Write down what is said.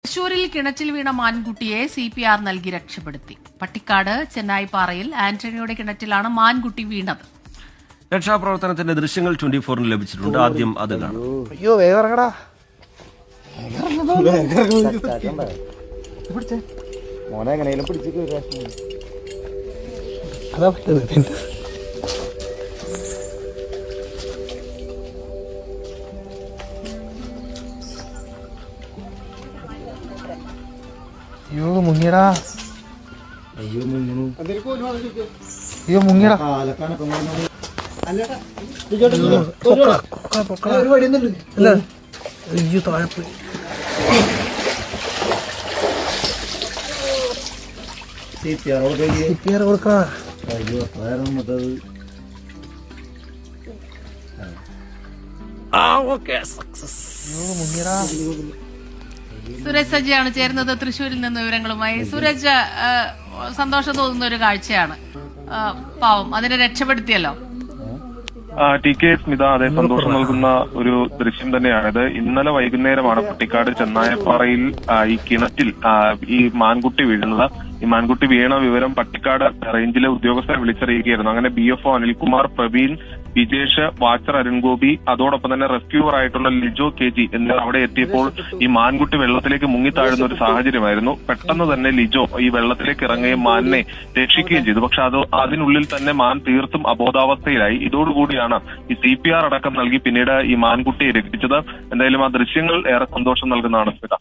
തൃശൂരിൽ കിണറ്റിൽ വീണ മാൻകുട്ടിയെ CPR നൽകി രക്ഷപ്പെടുത്തി. പട്ടിക്കാട് ചെന്നായിപ്പാറയിൽ ആന്റണിയുടെ കിണറ്റിലാണ് മാൻകുട്ടി വീണത്. രക്ഷാപ്രവർത്തനത്തിന്റെ ദൃശ്യങ്ങൾ 24-ന് ലഭിച്ചിട്ടുണ്ട്. ആദ്യം അത് കാണാം. അയ്യോ വേഗം ഇറങ്ങടാ. മോനെ എങ്ങനെയും പിടിച്ചു. അതാ പറ്റത്. അയ്യോ മുങ്ങിയടാ. അയ്യോ മുങ്ങിയടാ. അയ്യോ താഴെ പോയി. CPR കൊടുക്കാ. അയ്യോ മുങ്ങിയടാ. സുരജ് സജിയാണ് ചേരുന്നത് തൃശ്ശൂരിൽ നിന്ന് വിവരങ്ങളുമായി. സുരജ്, സന്തോഷം തോന്നുന്ന ഒരു കാഴ്ചയാണ്. പാവം, അതിനെ രക്ഷപ്പെടുത്തിയല്ലോ. TK സ്മിത, അതെ, സന്തോഷം നൽകുന്ന ഒരു ദൃശ്യം തന്നെയാണിത്. ഇന്നലെ വൈകുന്നേരമാണ് പട്ടിക്കാട് ചെന്നായപ്പാറയിൽ ഈ കിണറ്റിൽ ഈ മാൻകുട്ടി വീഴുന്നത്. ഈ മാൻകുട്ടി വീണ വിവരം പട്ടിക്കാട് റേഞ്ചിലെ ഉദ്യോഗസ്ഥരെ വിളിച്ചറിയിക്കുകയായിരുന്നു. അങ്ങനെ BFO അനിൽകുമാർ, പ്രവീൺ, വിജേഷ്, വാച്ചർ അരുൺഗോപി, അതോടൊപ്പം തന്നെ റെസ്ക്യൂവർ ആയിട്ടുള്ള ലിജോ KG എന്നിവർ അവിടെ എത്തിയപ്പോൾ ഈ മാൻകുട്ടി വെള്ളത്തിലേക്ക് മുങ്ങിത്താഴുന്ന ഒരു സാഹചര്യമായിരുന്നു. പെട്ടെന്ന് തന്നെ ലിജോ ഈ വെള്ളത്തിലേക്ക് ഇറങ്ങുകയും മാനിനെ രക്ഷിക്കുകയും ചെയ്തു. പക്ഷെ അതിനുള്ളിൽ തന്നെ മാൻ തീർത്തും അബോധാവസ്ഥയിലായി. ഇതോടുകൂടിയാണ് ഈ CPR അടക്കം നൽകി പിന്നീട് ഈ മാൻകുട്ടിയെ രക്ഷിച്ചത്. എന്തായാലും ആ ദൃശ്യങ്ങൾ ഏറെ സന്തോഷം നൽകുന്നതാണ് സ്മിത.